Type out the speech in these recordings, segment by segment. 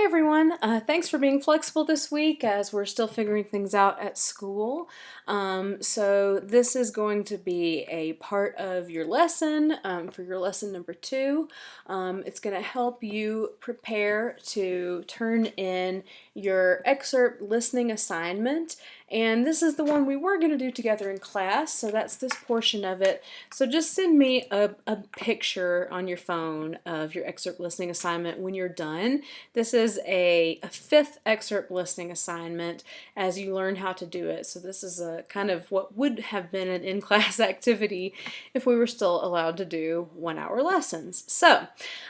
everyone. Thanks for being flexible this week as we're still figuring things out at school. So this is going to be a part of your lesson for your lesson number 2. It's going to help you prepare to turn in your excerpt listening assignment. And this is the one we were going to do together in class, so that's this portion of it. So just send me a picture on your phone of your excerpt listening assignment when you're done. This is a 5th excerpt listening assignment as you learn how to do it. So this is a kind of what would have been an in-class activity if we were still allowed to do 1-hour lessons. So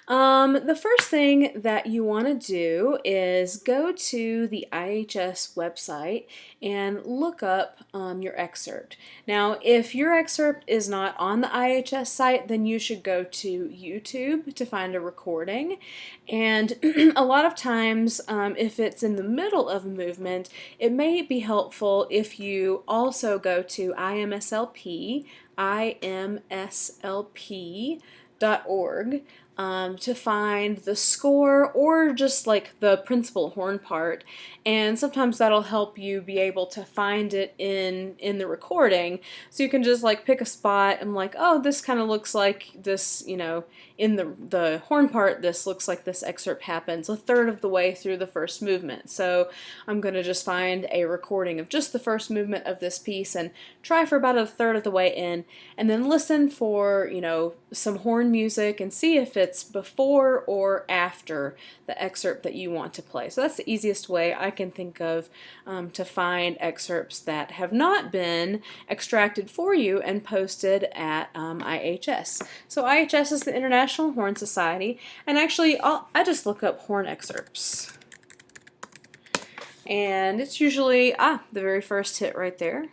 the first thing that you want to do is go to the IHS website and look up your excerpt. Now, if your excerpt is not on the IHS site, then you should go to YouTube to find a recording. And a lot of times, if it's in the middle of a movement, it may be helpful if you also go to imslp.org to find the score or just like the principal horn part, and sometimes that'll help you be able to find it in the recording, so you can just like pick a spot and like, oh, this kind of looks like this, you know, in the horn part, this looks like this excerpt happens a third of the way through the first movement. So I'm going to just find a recording of just the first movement of this piece and try for about a third of the way in, and then listen for, you know, some horn music and see if it's before or after the excerpt that you want to play. So that's the easiest way I can think of to find excerpts that have not been extracted for you and posted at IHS. So IHS is the International Horn Society, and actually I just look up horn excerpts. And it's usually, the very first hit right there.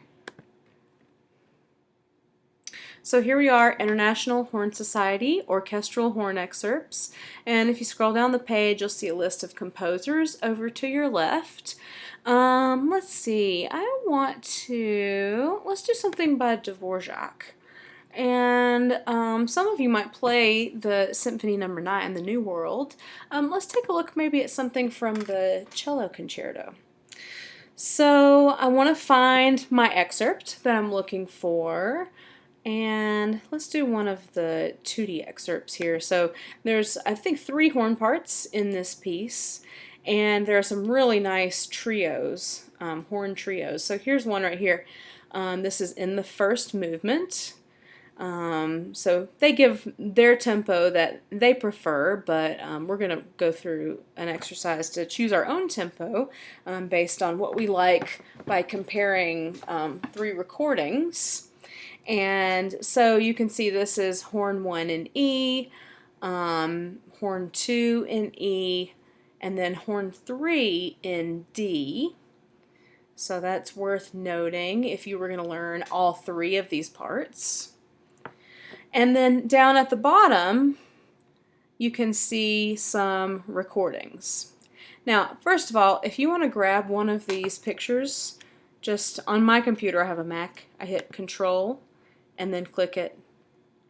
So here we are, International Horn Society, Orchestral Horn Excerpts. And if you scroll down the page, you'll see a list of composers over to your left. Let's see, let's do something by Dvorak. And some of you might play the Symphony No. 9, The New World. Let's take a look maybe at something from the Cello Concerto. So I want to find my excerpt that I'm looking for. And let's do one of the tutti excerpts here. So there's, I think, 3 horn parts in this piece, and there are some really nice trios, horn trios. So here's one right here. This is in the first movement. So they give their tempo that they prefer, but we're going to go through an exercise to choose our own tempo based on what we like by comparing 3 recordings. And so you can see this is horn 1 in E, horn 2 in E, and then horn 3 in D. So that's worth noting if you were going to learn all 3 of these parts. And then down at the bottom, you can see some recordings. Now, first of all, if you want to grab one of these pictures, just on my computer, I have a Mac, I hit Control and then click it,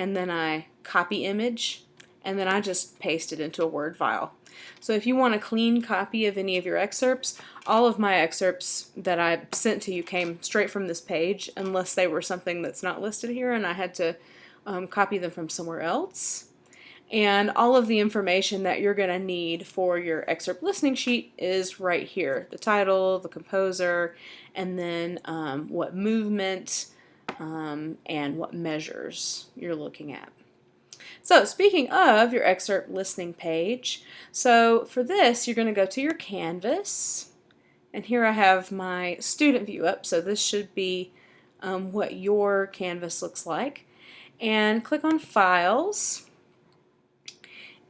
and then I copy image, and then I just paste it into a Word file. So if you want a clean copy of any of your excerpts, all of my excerpts that I sent to you came straight from this page, unless they were something that's not listed here and I had to copy them from somewhere else. And all of the information that you're going to need for your excerpt listening sheet is right here. The title, the composer, and then what movement and what measures you're looking at. So speaking of your excerpt listening page, so for this you're going to go to your canvas, and here I have my student view up, so this should be what your canvas looks like. And click on Files.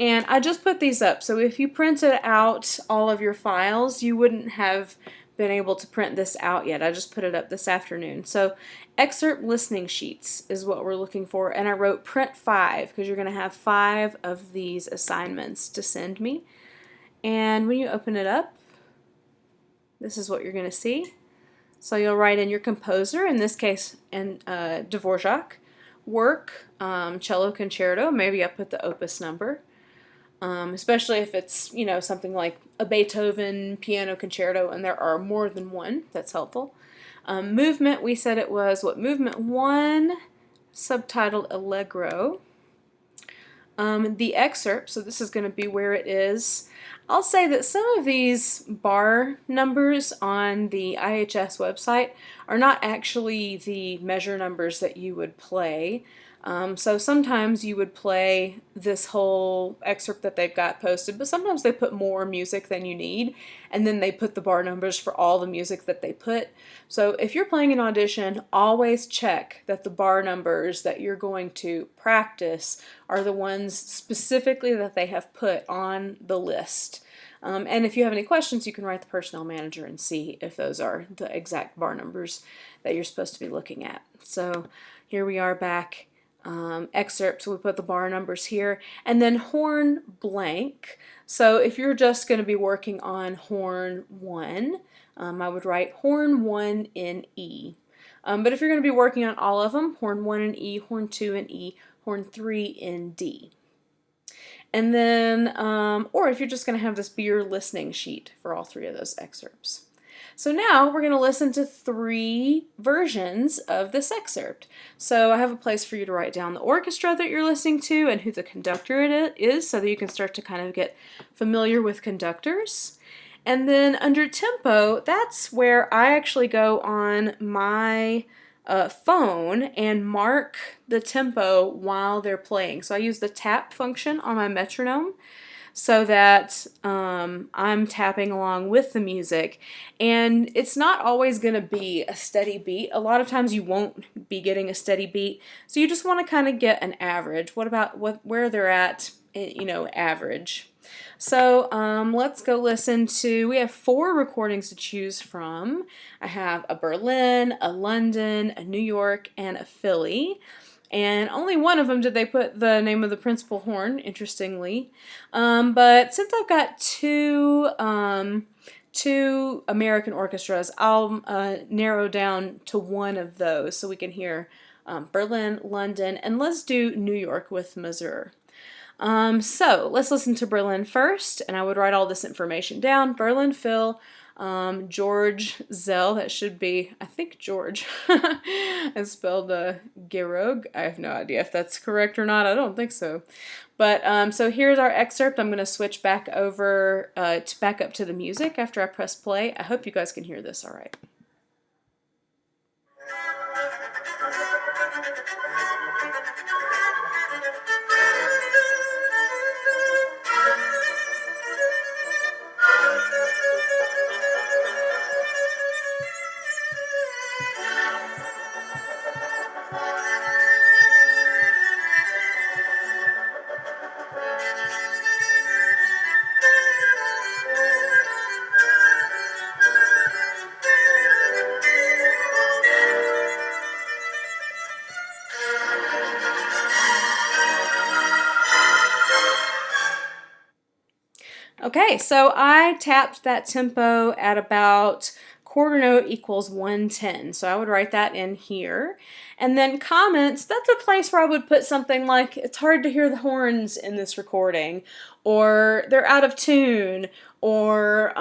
And I just put these up, so if you printed out all of your files, you wouldn't have been able to print this out yet. I just put it up this afternoon. So excerpt listening sheets is what we're looking for, and I wrote print 5 because you're going to have 5 of these assignments to send me. And when you open it up, this is what you're going to see. So you'll write in your composer, in this case, Dvorak, work, cello concerto, maybe I put the opus number. especially if it's, something like a Beethoven piano concerto and there are more than one. That's helpful. Movement, we said it was movement 1, subtitled Allegro. The excerpt, so this is going to be where it is. I'll say that some of these bar numbers on the IHS website are not actually the measure numbers that you would play. So sometimes you would play this whole excerpt that they've got posted, but sometimes they put more music than you need, and then they put the bar numbers for all the music that they put. So if you're playing an audition, always check that the bar numbers that you're going to practice are the ones specifically that they have put on the list. And if you have any questions, you can write the personnel manager and see if those are the exact bar numbers that you're supposed to be looking at. So here we are back. Excerpts, we put the bar numbers here, and then horn blank. So if you're just going to be working on horn 1, I would write horn 1 in E. But if you're going to be working on all of them, horn 1 in E, horn 2 in E, horn 3 in D. And then, or if you're just going to have this be your listening sheet for all 3 of those excerpts. So now we're going to listen to 3 versions of this excerpt. So I have a place for you to write down the orchestra that you're listening to and who the conductor it is, so that you can start to kind of get familiar with conductors. And then under tempo, that's where I actually go on my phone and mark the tempo while they're playing. So I use the tap function on my metronome, so that I'm tapping along with the music. And it's not always going to be a steady beat. A lot of times you won't be getting a steady beat, so you just want to kind of get an average. What about where they're at, average. So let's go listen to, we have 4 recordings to choose from. I have a Berlin, a London, a New York, and a Philly. And only one of them did they put the name of the principal horn, interestingly. But since I've got two American orchestras, I'll narrow down to one of those so we can hear Berlin, London, and let's do New York with Missouri. So let's listen to Berlin first, and I would write all this information down. Berlin, Phil, George Zell, that should be, I think, George. It's spelled Gerog. I have no idea if that's correct or not. I don't think so. But so here's our excerpt. I'm going to switch back over back up to the music after I press play. I hope you guys can hear this all right. Okay, so I tapped that tempo at about quarter note equals 110. So I would write that in here. And then comments, that's a place where I would put something like, it's hard to hear the horns in this recording, or they're out of tune, or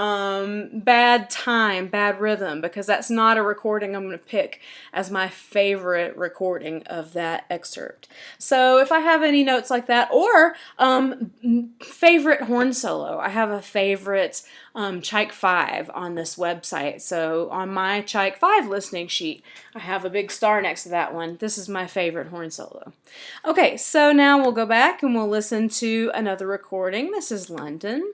bad time, bad rhythm, because that's not a recording I'm going to pick as my favorite recording of that excerpt. So if I have any notes like that, or favorite horn solo, I have a favorite Tchaik 5 on this website. So on my Tchaik 5 listening sheet, I have a big star next to that one. This is my favorite horn solo. Okay, so now we'll go back and we'll listen to another recording. This is London.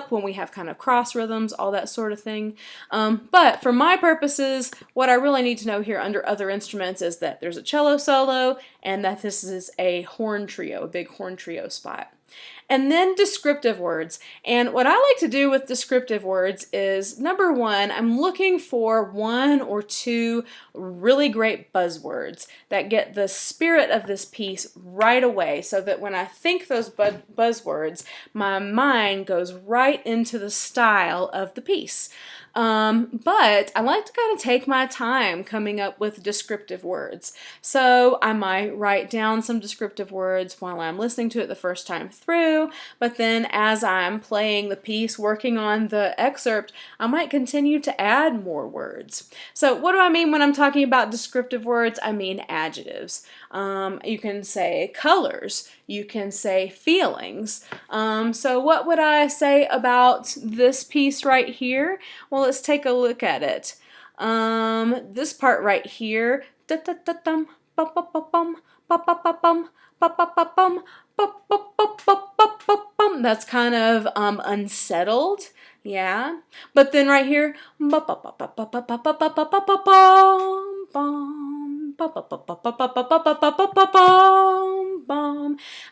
up when we have kind of cross rhythms, all that sort of thing. But for my purposes, what I really need to know here under other instruments is that there's a cello solo and that this is a horn trio, a big horn trio spot. And then descriptive words. And what I like to do with descriptive words is, number one, I'm looking for one or two really great buzzwords that get the spirit of this piece right away, so that when I think those buzzwords, my mind goes right into the style of the piece. But I like to kind of take my time coming up with descriptive words. So I might write down some descriptive words while I'm listening to it the first time through, but then as I'm playing the piece, working on the excerpt, I might continue to add more words. So what do I mean when I'm talking about descriptive words? I mean adjectives. You can say colors. You can say feelings. So what would I say about this piece right here? Well, let's take a look at it. This part right here, da-da-da-dum, ba-ba-ba-bum, ba-ba-ba-bum, ba-ba-ba-bum, ba-ba-ba-ba-ba-ba-bum. That's kind of unsettled, yeah. But then right here,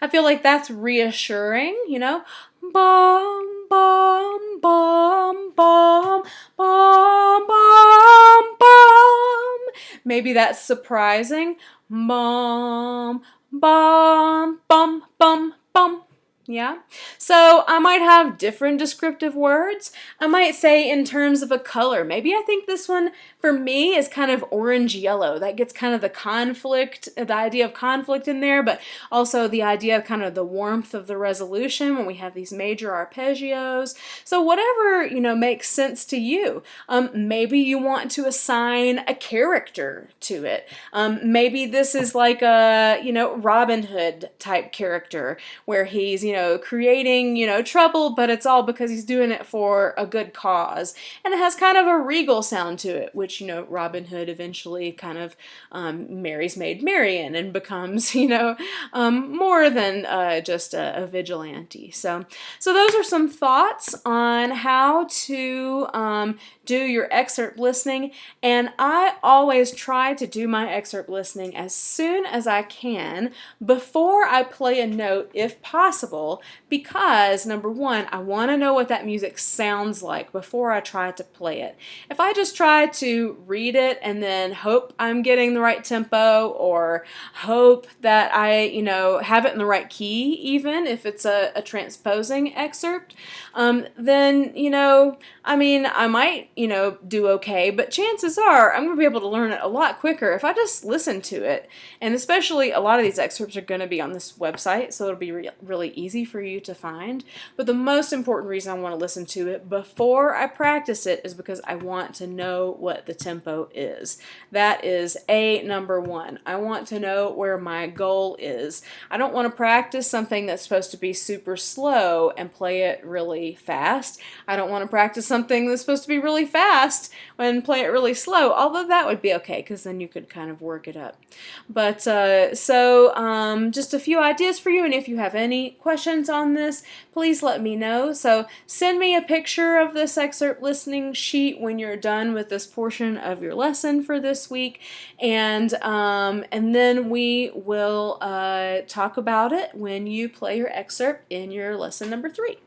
I feel like that's reassuring, you know. Bum, bum, bum, bum, bum, bum, bum. Maybe that's surprising. Bum, bum, bum, bum, bum. Yeah, so I might have different descriptive words. I might say in terms of a color. Maybe I think this one for me is kind of orange-yellow. That gets kind of the conflict, the idea of conflict in there, but also the idea of kind of the warmth of the resolution when we have these major arpeggios. So whatever, you know, makes sense to you. Maybe you want to assign a character to it. Maybe this is like a, you know, Robin Hood type character where he's, you know, creating, you know, trouble, but it's all because he's doing it for a good cause. And it has kind of a regal sound to it, which, you know, Robin Hood eventually kind of marries Maid Marian and becomes, you know, more than just a vigilante. So those are some thoughts on how to do your excerpt listening. And I always try to do my excerpt listening as soon as I can before I play a note, if possible, because number one, I want to know what that music sounds like before I try to play it. If I just try to read it and then hope I'm getting the right tempo, or hope that I, you know, have it in the right key, even if it's a transposing excerpt, then, you know, I mean, I might, you know, do okay, but chances are I'm going to be able to learn it a lot quicker if I just listen to it. And especially a lot of these excerpts are going to be on this website, so it'll be really easy for you to find. But the most important reason I want to listen to it before I practice it is because I want to know what the tempo is. That is number one. I want to know where my goal is. I don't want to practice something that's supposed to be super slow and play it really fast. I don't want to practice something that's supposed to be really fast and play it really slow, although that would be okay because then you could kind of work it up. But just a few ideas for you, and if you have any questions on this, please let me know. So send me a picture of this excerpt listening sheet when you're done with this portion of your lesson for this week, and then we will talk about it when you play your excerpt in your lesson number 3.